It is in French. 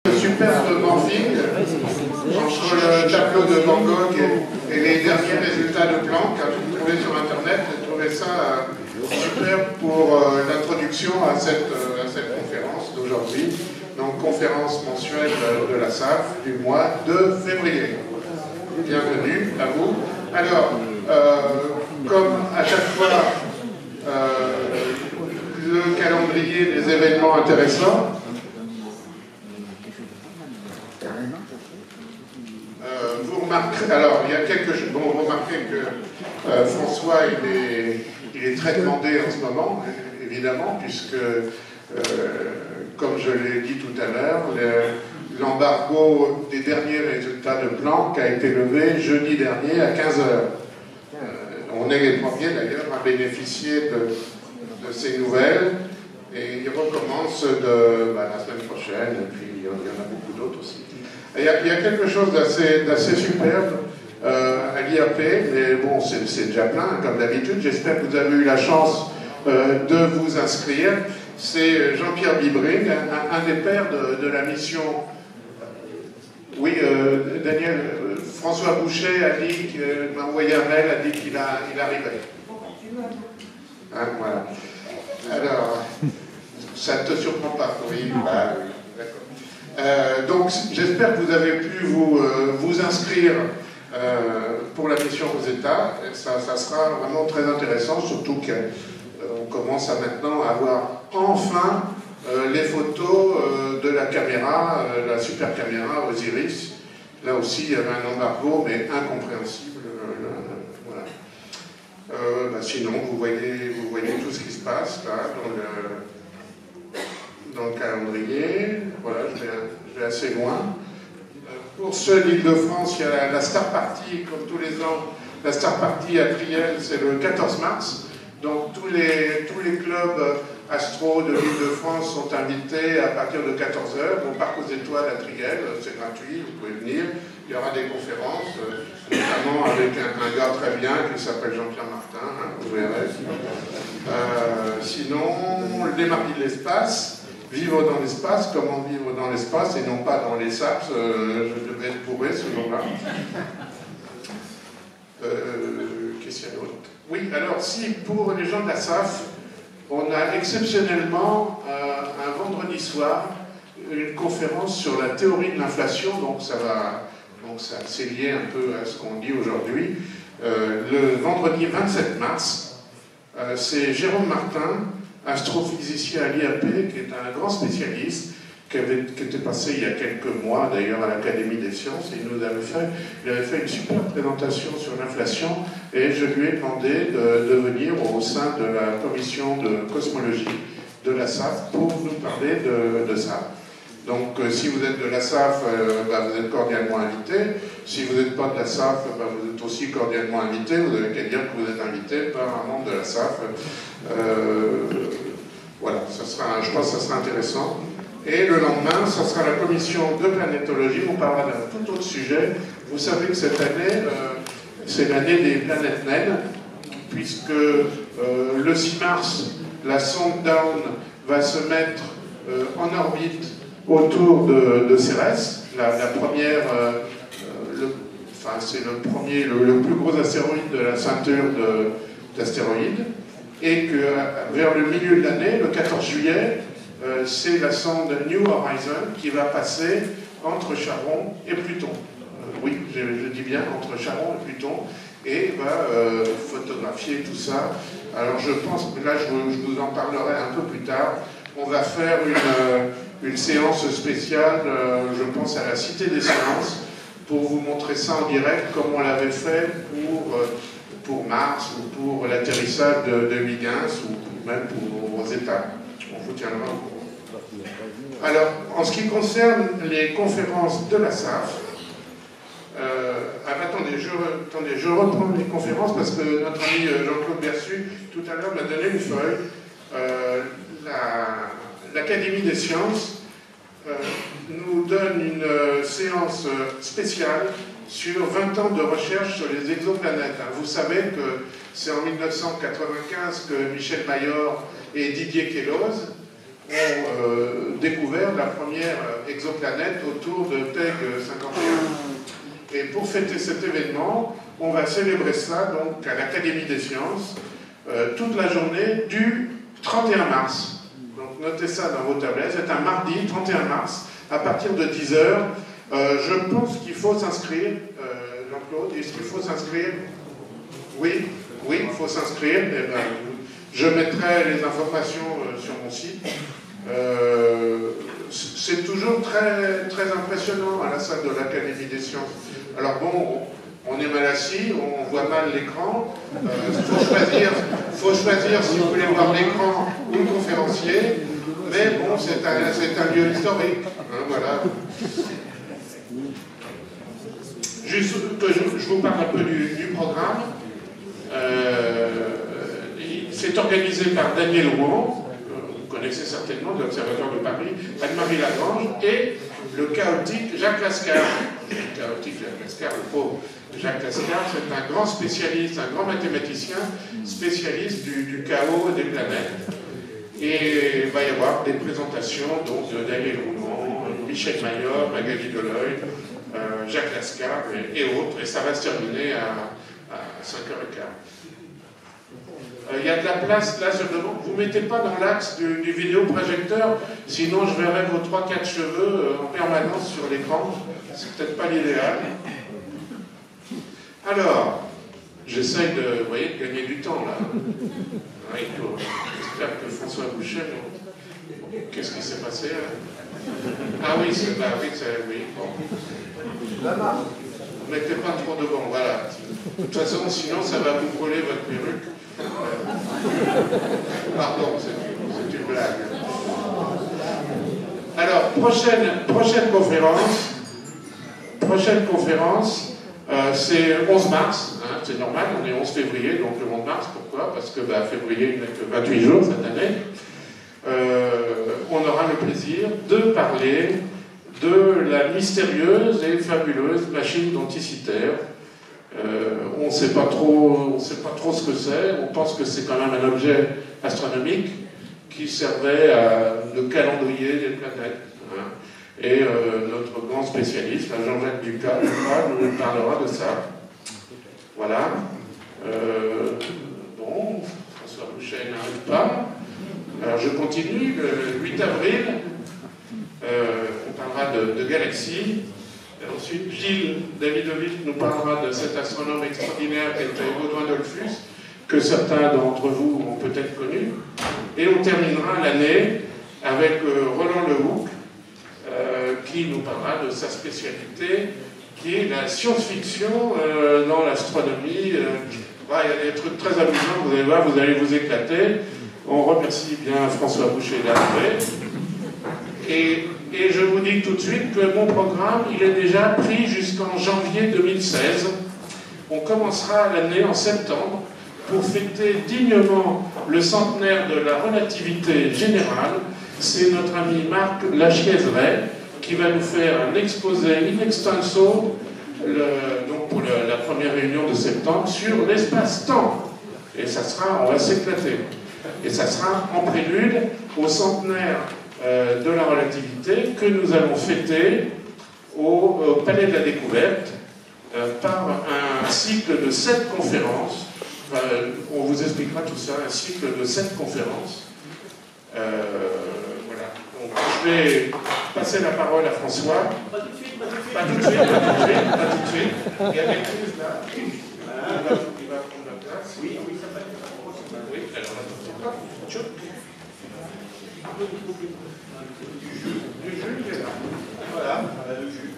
Superbe morphing entre le tableau de Van Gogh et les derniers résultats de Planck. Vous trouvez sur Internet, j'ai trouvé ça superbe pour l'introduction à cette conférence d'aujourd'hui. Donc, conférence mensuelle de la SAF du mois de février. Bienvenue à vous. Alors, comme à chaque fois, le calendrier des événements intéressants. Vous remarquerez, alors il y a quelques choses, bon, vous remarquez que François il est très demandé en ce moment, évidemment, puisque, comme je l'ai dit tout à l'heure, l'embargo des derniers résultats de Planck a été levé jeudi dernier à 15h. On est les premiers d'ailleurs à bénéficier de ces nouvelles, et il recommence la semaine prochaine, et puis il y en a beaucoup d'autres aussi. Il y a quelque chose d'assez superbe à l'IAP, mais bon, c'est déjà plein, comme d'habitude. J'espère que vous avez eu la chance de vous inscrire. C'est Jean-Pierre Bibring, un des pères de la mission. Oui, Daniel, François Boucher a dit, m'a envoyé un mail, a dit qu'il arrivait. Hein, voilà. Alors, ça ne te surprend pas, oui, bah, oui. Donc j'espère que vous avez pu vous inscrire pour la mission aux États. Ça sera vraiment très intéressant, surtout qu'on commence à maintenant avoir enfin les photos de la caméra, la super caméra Osiris. Là aussi il y avait un embargo, mais incompréhensible. Voilà. Sinon vous voyez tout ce qui se passe là dans le calendrier. Voilà, je vais assez loin. Pour ceux d'Île-de-France, il y a la Star Party, comme tous les ans. La Star Party à Triel, c'est le 14 mars. Donc tous les clubs astro de l'Île-de-France sont invités à partir de 14h au Parc aux Étoiles à Triel. C'est gratuit, vous pouvez venir. Il y aura des conférences, notamment avec un gars très bien qui s'appelle Jean-Pierre Martin, vous verrez. Sinon, les mardis de l'espace. Vivre dans l'espace, comment vivre dans l'espace et non pas dans les SAPS, je devais être bourré ce jour-là. Qu'est-ce qu'il y a d'autre? Oui, alors si pour les gens de la SAF, on a exceptionnellement un vendredi soir une conférence sur la théorie de l'inflation, donc c'est lié un peu à ce qu'on dit aujourd'hui. Le vendredi 27 mars, c'est Jérôme Martin, astrophysicien à l'IAP, qui est un grand spécialiste, qui était passé il y a quelques mois d'ailleurs à l'Académie des sciences, et il avait fait une super présentation sur l'inflation, et je lui ai demandé de venir au sein de la commission de cosmologie de la SAF pour nous parler de ça. Donc si vous êtes de la SAF, vous êtes cordialement invité. Si vous n'êtes pas de la SAF, vous êtes aussi cordialement invité. Vous avez qu'à dire que vous êtes invité par un membre de la SAF. Voilà, je pense que ça sera intéressant. Et le lendemain, ça sera la commission de planétologie. On parlera d'un tout autre sujet. Vous savez que cette année, c'est l'année des planètes naines, puisque le 6 mars, la sonde Dawn va se mettre en orbite autour de Cérès, la première, c'est le plus gros astéroïde de la ceinture d'astéroïdes, et que vers le milieu de l'année, le 14 juillet, c'est la sonde New Horizon qui va passer entre Charon et Pluton. Oui, je dis bien entre Charon et Pluton, et va photographier tout ça. Alors je pense que là, je vous en parlerai un peu plus tard. On va faire une séance spéciale, je pense à la Cité des Sciences, pour vous montrer ça en direct, comme on l'avait fait pour Mars, ou pour l'atterrissage de Huygens, ou même pour aux États. On vous tiendra au courant. Alors, en ce qui concerne les conférences de la SAF, attendez, je reprends les conférences parce que notre ami Jean-Claude Berçu, tout à l'heure, m'a donné une feuille. L'Académie des sciences nous donne une séance spéciale sur 20 ans de recherche sur les exoplanètes. Vous savez que c'est en 1995 que Michel Mayor et Didier Queloz ont découvert la première exoplanète autour de PEG 51. Et pour fêter cet événement, on va célébrer cela donc à l'Académie des Sciences toute la journée du 31 mars. Donc notez ça dans vos tablettes, c'est un mardi 31 mars, à partir de 10 h. Je pense qu'il faut s'inscrire, Jean-Claude, est-ce qu'il faut s'inscrire? Oui, il faut s'inscrire. Eh ben, je mettrai les informations sur mon site. C'est toujours très, très impressionnant à la salle de l'Académie des Sciences. Alors bon, on est mal assis, on voit mal l'écran. Faut choisir si vous voulez voir l'écran ou le conférencier. Mais bon, c'est un lieu historique. Hein, voilà. Juste, je vous parle un peu du programme. C'est organisé par Daniel Rouen, vous connaissez certainement, de l'Observatoire de Paris, Anne-Marie Lagrange et le chaotique Jacques Lascar. Le chaotique Jacques Lascar, le pauvre Jacques Lascar, c'est un grand spécialiste, un grand mathématicien, spécialiste du chaos des planètes. Et il va y avoir des présentations donc, de Daniel Rouen, Michel Mayor, Magali Deleuil, Jacques Lascar et autres, et ça va se terminer à 5h15. Il y a de la place là sur le devant. Vous ne mettez pas dans l'axe du vidéoprojecteur, sinon je verrai vos 3-4 cheveux en permanence sur l'écran. C'est peut-être pas l'idéal. Alors, j'essaye de, vous voyez, de gagner du temps là. J'espère que François Boucher. Qu'est-ce qui s'est passé là? Ah oui, oui. Bon. Ne mettez pas trop devant, voilà. De toute façon, sinon ça va vous brûler votre perruque. Pardon, c'est une blague. Alors, prochaine conférence, c'est 11 mars, hein, c'est normal, on est 11 février, donc le 11 mars, pourquoi? Parce que février, il n'a que 28 jours cette année. On aura le plaisir de parler de la mystérieuse et fabuleuse machine denticitaire. On ne sait pas trop ce que c'est. On pense que c'est quand même un objet astronomique qui servait à le calendrier des planètes. Hein. Et notre grand spécialiste, Jean-Jacques Ducas, nous parlera de ça. Voilà. Bon, François Boucher n'arrive pas. Alors je continue. Le 8 avril, on parlera de galaxies. Ensuite, Gilles Davidovich nous parlera de cet astronome extraordinaire qui était Baudouin Dollfus, que certains d'entre vous ont peut-être connu. Et on terminera l'année avec Roland Lehoucq, qui nous parlera de sa spécialité, qui est la science-fiction dans l'astronomie. Il y a des trucs très amusants, vous allez voir, vous allez vous éclater. On remercie bien François Boucher d'arriver. Et je vous dis tout de suite que mon programme, il est déjà pris jusqu'en janvier 2016. On commencera l'année en septembre pour fêter dignement le centenaire de la relativité générale. C'est notre ami Marc Lachiaiseray qui va nous faire un exposé in extenso, donc pour la première réunion de septembre, sur l'espace-temps. Et ça sera, on va s'éclater. Et ça sera en prélude au centenaire de la relativité que nous allons fêter au Palais de la Découverte par un cycle de 7 conférences. On vous expliquera tout ça, un cycle de 7 conférences. Voilà. Donc, je vais passer la parole à François. Pas tout de suite. Il y a des prises là. Il va prendre la place. Oui, ça va être ça. Oui, alors attends. Le jus, il est là. Voilà, le jus.